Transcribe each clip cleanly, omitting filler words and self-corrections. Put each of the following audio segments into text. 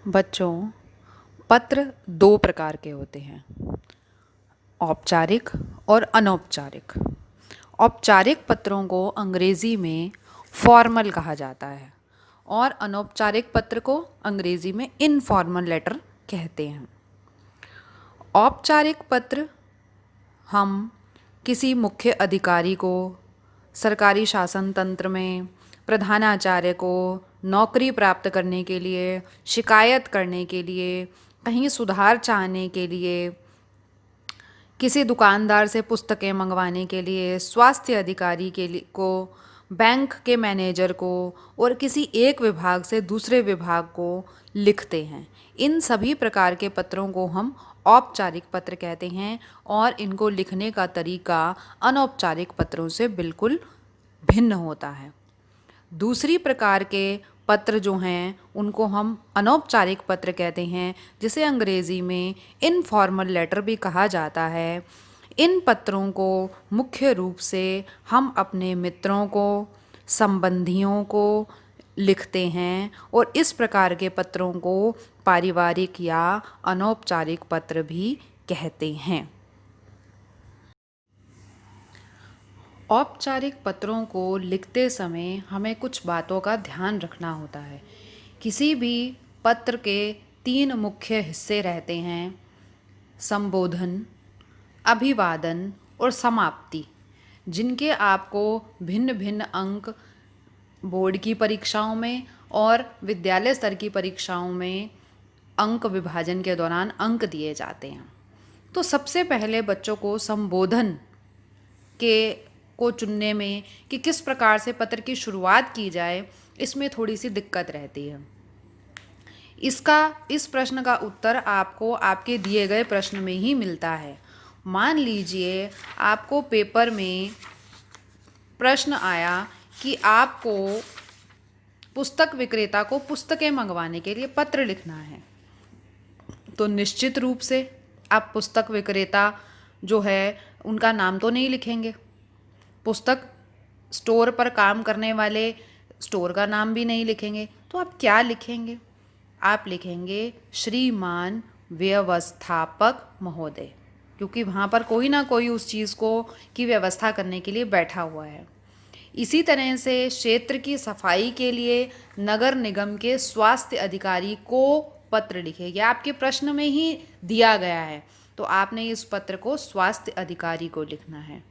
बच्चों, पत्र दो प्रकार के होते हैं, औपचारिक और अनौपचारिक। औपचारिक पत्रों को अंग्रेज़ी में फॉर्मल कहा जाता है और अनौपचारिक पत्र को अंग्रेज़ी में इनफॉर्मल लेटर कहते हैं। औपचारिक पत्र हम किसी मुख्य अधिकारी को, सरकारी शासन तंत्र में प्रधानाचार्य को, नौकरी प्राप्त करने के लिए, शिकायत करने के लिए, कहीं सुधार चाहने के लिए, किसी दुकानदार से पुस्तकें मंगवाने के लिए, स्वास्थ्य अधिकारी के लिए को, बैंक के मैनेजर को और किसी एक विभाग से दूसरे विभाग को लिखते हैं। इन सभी प्रकार के पत्रों को हम औपचारिक पत्र कहते हैं और इनको लिखने का तरीका अनौपचारिक पत्रों से बिल्कुल भिन्न होता है। दूसरी प्रकार के पत्र जो हैं उनको हम अनौपचारिक पत्र कहते हैं, जिसे अंग्रेज़ी में इनफॉर्मल लेटर भी कहा जाता है। इन पत्रों को मुख्य रूप से हम अपने मित्रों को, संबंधियों को लिखते हैं और इस प्रकार के पत्रों को पारिवारिक या अनौपचारिक पत्र भी कहते हैं। औपचारिक पत्रों को लिखते समय हमें कुछ बातों का ध्यान रखना होता है। किसी भी पत्र के 3 मुख्य हिस्से रहते हैं: संबोधन, अभिवादन और समाप्ति, जिनके आपको भिन्न भिन्न अंक बोर्ड की परीक्षाओं में और विद्यालय स्तर की परीक्षाओं में अंक विभाजन के दौरान अंक दिए जाते हैं। तो सबसे पहले बच्चों को संबोधन के को चुनने में कि किस प्रकार से पत्र की शुरुआत की जाए, इसमें थोड़ी सी दिक्कत रहती है। इस प्रश्न का उत्तर आपको आपके दिए गए प्रश्न में ही मिलता है। मान लीजिए आपको पेपर में प्रश्न आया कि आपको पुस्तक विक्रेता को पुस्तकें मंगवाने के लिए पत्र लिखना है, तो निश्चित रूप से आप पुस्तक विक्रेता जो है उनका नाम तो नहीं लिखेंगे। पुस्तक स्टोर पर काम करने वाले स्टोर का नाम भी नहीं लिखेंगे। तो आप क्या लिखेंगे? आप लिखेंगे श्रीमान व्यवस्थापक महोदय, क्योंकि वहाँ पर कोई ना कोई उस चीज़ को की व्यवस्था करने के लिए बैठा हुआ है। इसी तरह से क्षेत्र की सफाई के लिए नगर निगम के स्वास्थ्य अधिकारी को पत्र लिखे। यह आपके प्रश्न में ही दिया गया है, तो आपने इस पत्र को स्वास्थ्य अधिकारी को लिखना है।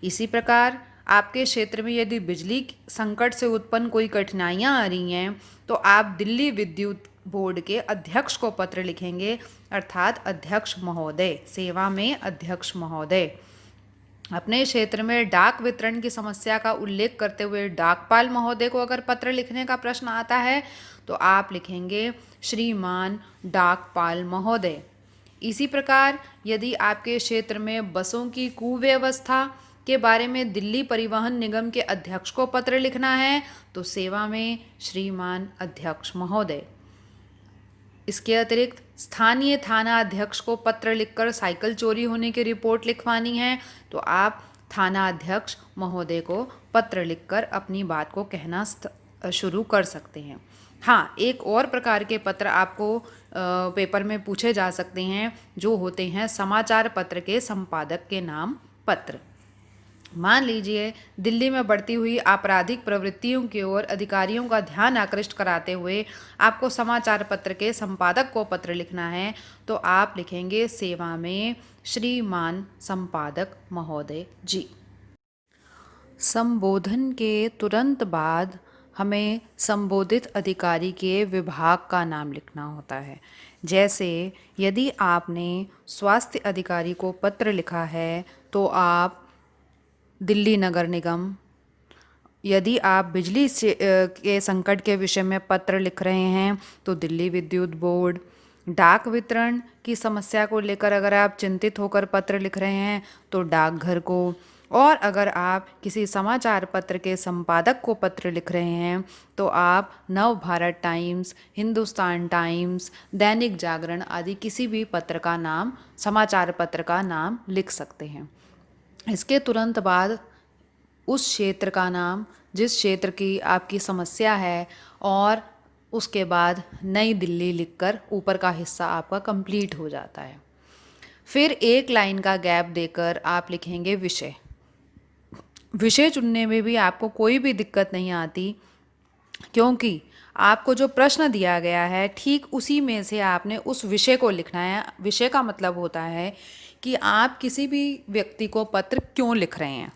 इसी प्रकार आपके क्षेत्र में यदि बिजली संकट से उत्पन्न कोई कठिनाइयाँ आ रही हैं, तो आप दिल्ली विद्युत बोर्ड के अध्यक्ष को पत्र लिखेंगे, अर्थात अध्यक्ष महोदय, सेवा में अध्यक्ष महोदय। अपने क्षेत्र में डाक वितरण की समस्या का उल्लेख करते हुए डाकपाल महोदय को अगर पत्र लिखने का प्रश्न आता है, तो आप लिखेंगे श्रीमान डाकपाल महोदय। इसी प्रकार यदि आपके क्षेत्र में बसों की कुव्यवस्था के बारे में दिल्ली परिवहन निगम के अध्यक्ष को पत्र लिखना है, तो सेवा में श्रीमान अध्यक्ष महोदय। इसके अतिरिक्त स्थानीय थाना अध्यक्ष को पत्र लिखकर साइकिल चोरी होने की रिपोर्ट लिखवानी है, तो आप थाना अध्यक्ष महोदय को पत्र लिखकर अपनी बात को कहना शुरू कर सकते हैं। हाँ, एक और प्रकार के पत्र आपको पेपर में पूछे जा सकते हैं, जो होते हैं समाचार पत्र के संपादक के नाम पत्र। मान लीजिए दिल्ली में बढ़ती हुई आपराधिक प्रवृत्तियों की ओर अधिकारियों का ध्यान आकृष्ट कराते हुए आपको समाचार पत्र के संपादक को पत्र लिखना है, तो आप लिखेंगे सेवा में श्रीमान संपादक महोदय जी। संबोधन के तुरंत बाद हमें संबोधित अधिकारी के विभाग का नाम लिखना होता है। जैसे यदि आपने स्वास्थ्य अधिकारी को पत्र लिखा है, तो आप दिल्ली नगर निगम, यदि आप बिजली से के संकट के विषय में पत्र लिख रहे हैं, तो दिल्ली विद्युत बोर्ड, डाक वितरण की समस्या को लेकर अगर आप चिंतित होकर पत्र लिख रहे हैं, तो डाकघर को, और अगर आप किसी समाचार पत्र के संपादक को पत्र लिख रहे हैं, तो आप नव भारत टाइम्स, हिंदुस्तान टाइम्स, दैनिक जागरण आदि किसी भी पत्र का नाम, समाचार पत्र का नाम लिख सकते हैं। इसके तुरंत बाद उस क्षेत्र का नाम, जिस क्षेत्र की आपकी समस्या है, और उसके बाद नई दिल्ली लिखकर ऊपर का हिस्सा आपका कंप्लीट हो जाता है। फिर एक लाइन का गैप देकर आप लिखेंगे विषय। विषय चुनने में भी आपको कोई भी दिक्कत नहीं आती, क्योंकि आपको जो प्रश्न दिया गया है ठीक उसी में से आपने उस विषय को लिखना है। विषय का मतलब होता है कि आप किसी भी व्यक्ति को पत्र क्यों लिख रहे हैं।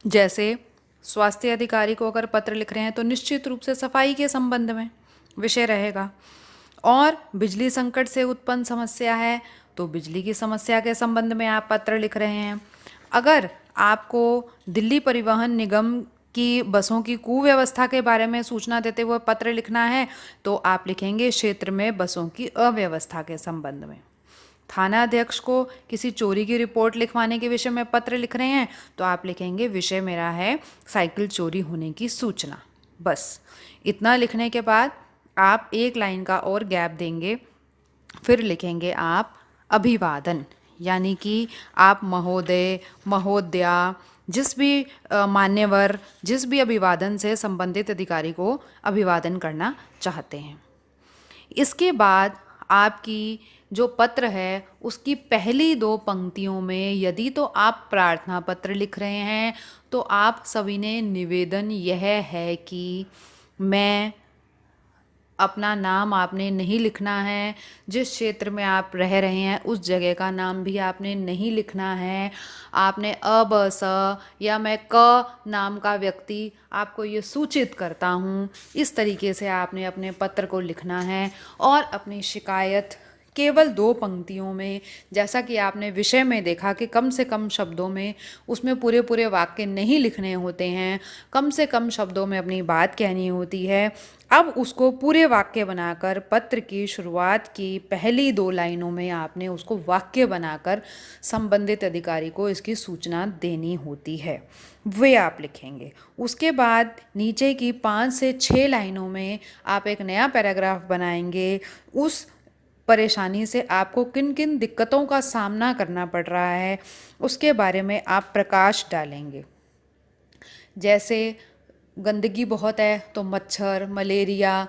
जैसे स्वास्थ्य अधिकारी को अगर पत्र लिख रहे हैं तो निश्चित रूप से सफाई के संबंध में विषय रहेगा, और बिजली संकट से उत्पन्न समस्या है तो बिजली की समस्या के संबंध में आप पत्र लिख रहे हैं। अगर आपको दिल्ली परिवहन निगम की बसों की कुव्यवस्था के बारे में सूचना देते हुए पत्र लिखना है तो आप लिखेंगे क्षेत्र में बसों की अव्यवस्था के संबंध में। थाना अध्यक्ष को किसी चोरी की रिपोर्ट लिखवाने के विषय में पत्र लिख रहे हैं तो आप लिखेंगे विषय मेरा है साइकिल चोरी होने की सूचना। बस इतना लिखने के बाद आप एक लाइन का और गैप देंगे, फिर लिखेंगे आप अभिवादन, यानी कि आप महोदय महोदया जिस भी मान्यवर जिस भी अभिवादन से संबंधित अधिकारी को अभिवादन करना चाहते हैं। इसके बाद आपकी जो पत्र है उसकी पहली 2 पंक्तियों में यदि तो आप प्रार्थना पत्र लिख रहे हैं तो आप सभी ने निवेदन यह है कि मैं अपना नाम आपने नहीं लिखना है, जिस क्षेत्र में आप रह रहे हैं उस जगह का नाम भी आपने नहीं लिखना है। आपने अ ब स या मैं क नाम का व्यक्ति आपको ये सूचित करता हूँ, इस तरीके से आपने अपने पत्र को लिखना है। और अपनी शिकायत केवल 2 पंक्तियों में, जैसा कि आपने विषय में देखा कि कम से कम शब्दों में उसमें पूरे पूरे वाक्य नहीं लिखने होते हैं, कम से कम शब्दों में अपनी बात कहनी होती है। अब उसको पूरे वाक्य बनाकर पत्र की शुरुआत की पहली 2 लाइनों में आपने उसको वाक्य बनाकर संबंधित अधिकारी को इसकी सूचना देनी होती है, वे आप लिखेंगे। उसके बाद नीचे की 5 से 6 लाइनों में आप एक नया पैराग्राफ बनाएंगे। उस परेशानी से आपको किन किन दिक्कतों का सामना करना पड़ रहा है उसके बारे में आप प्रकाश डालेंगे। जैसे गंदगी बहुत है तो मच्छर, मलेरिया,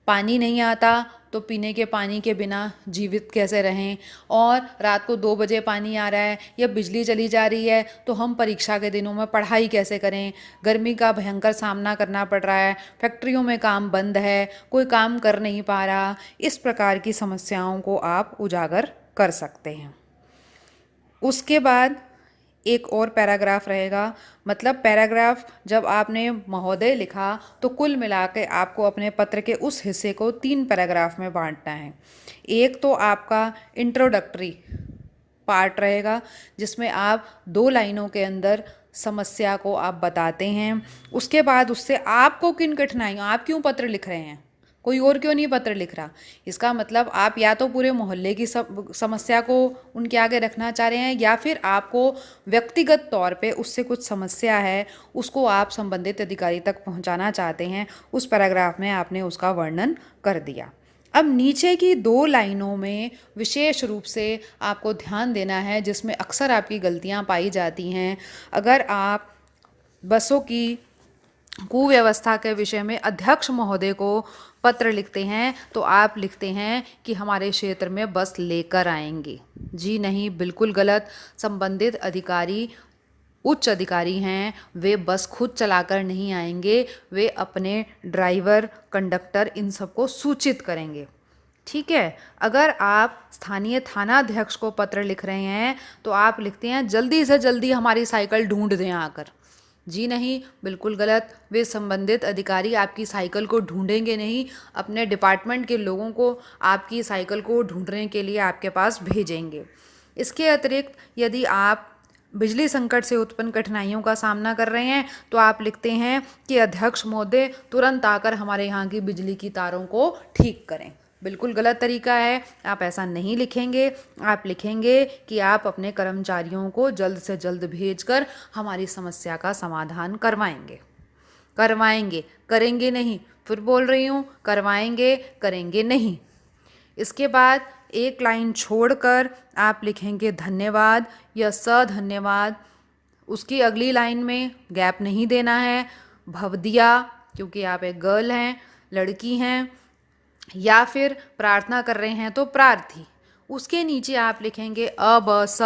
पानी नहीं आता तो पीने के पानी के बिना जीवित कैसे रहें, और रात को 2 बजे पानी आ रहा है या बिजली चली जा रही है तो हम परीक्षा के दिनों में पढ़ाई कैसे करें, गर्मी का भयंकर सामना करना पड़ रहा है, फैक्ट्रियों में काम बंद है, कोई काम कर नहीं पा रहा। इस प्रकार की समस्याओं को आप उजागर कर सकते हैं। उसके बाद एक और पैराग्राफ रहेगा, मतलब पैराग्राफ जब आपने महोदय लिखा तो कुल मिला के आपको अपने पत्र के उस हिस्से को 3 पैराग्राफ में बांटना है। एक तो आपका इंट्रोडक्टरी पार्ट रहेगा जिसमें आप 2 लाइनों के अंदर समस्या को आप बताते हैं। उसके बाद उससे आपको किन कठिनाइयों, आप क्यों पत्र लिख रहे हैं, कोई और क्यों नहीं पत्र लिख रहा, इसका मतलब आप या तो पूरे मोहल्ले की समस्या को उनके आगे रखना चाह रहे हैं या फिर आपको व्यक्तिगत तौर पे उससे कुछ समस्या है उसको आप संबंधित अधिकारी तक पहुंचाना चाहते हैं। उस पैराग्राफ में आपने उसका वर्णन कर दिया। अब नीचे की 2 लाइनों में विशेष रूप से आपको ध्यान देना है, जिसमें अक्सर आपकी गलतियां पाई जाती हैं। अगर आप बसों की कुव्यवस्था के विषय में अध्यक्ष महोदय को पत्र लिखते हैं तो आप लिखते हैं कि हमारे क्षेत्र में बस लेकर आएंगे। जी नहीं, बिल्कुल गलत। संबंधित अधिकारी उच्च अधिकारी हैं, वे बस खुद चलाकर नहीं आएंगे, वे अपने ड्राइवर, कंडक्टर इन सबको सूचित करेंगे। ठीक है। अगर आप स्थानीय थाना अध्यक्ष को पत्र लिख रहे हैं तो आप लिखते हैं जल्दी से जल्दी हमारी साइकिल ढूंढ दें आकर। जी नहीं, बिल्कुल गलत। वे संबंधित अधिकारी आपकी साइकिल को ढूंढेंगे नहीं, अपने डिपार्टमेंट के लोगों को आपकी साइकिल को ढूंढने के लिए आपके पास भेजेंगे। इसके अतिरिक्त यदि आप बिजली संकट से उत्पन्न कठिनाइयों का सामना कर रहे हैं तो आप लिखते हैं कि अध्यक्ष महोदय तुरंत आकर हमारे यहाँ की बिजली की तारों को ठीक करें। बिल्कुल गलत तरीका है, आप ऐसा नहीं लिखेंगे। आप लिखेंगे कि आप अपने कर्मचारियों को जल्द से जल्द भेजकर हमारी समस्या का समाधान करवाएंगे। करवाएंगे, करेंगे नहीं, फिर बोल रही हूँ, करवाएंगे, करेंगे नहीं। इसके बाद एक लाइन छोड़कर आप लिखेंगे धन्यवाद या धन्यवाद। उसकी अगली लाइन में गैप नहीं देना है। भवदिया, क्योंकि आप एक गर्ल हैं, लड़की हैं, या फिर प्रार्थना कर रहे हैं तो प्रार्थी। उसके नीचे आप लिखेंगे अ ब स।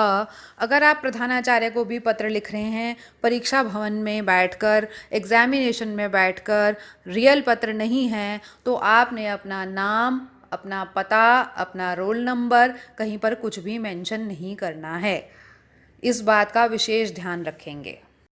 अगर आप प्रधानाचार्य को भी पत्र लिख रहे हैं, परीक्षा भवन में बैठकर, एग्जामिनेशन में बैठकर, रियल पत्र नहीं है, तो आपने अपना नाम, अपना पता, अपना रोल नंबर कहीं पर कुछ भी मेंशन नहीं करना है। इस बात का विशेष ध्यान रखेंगे।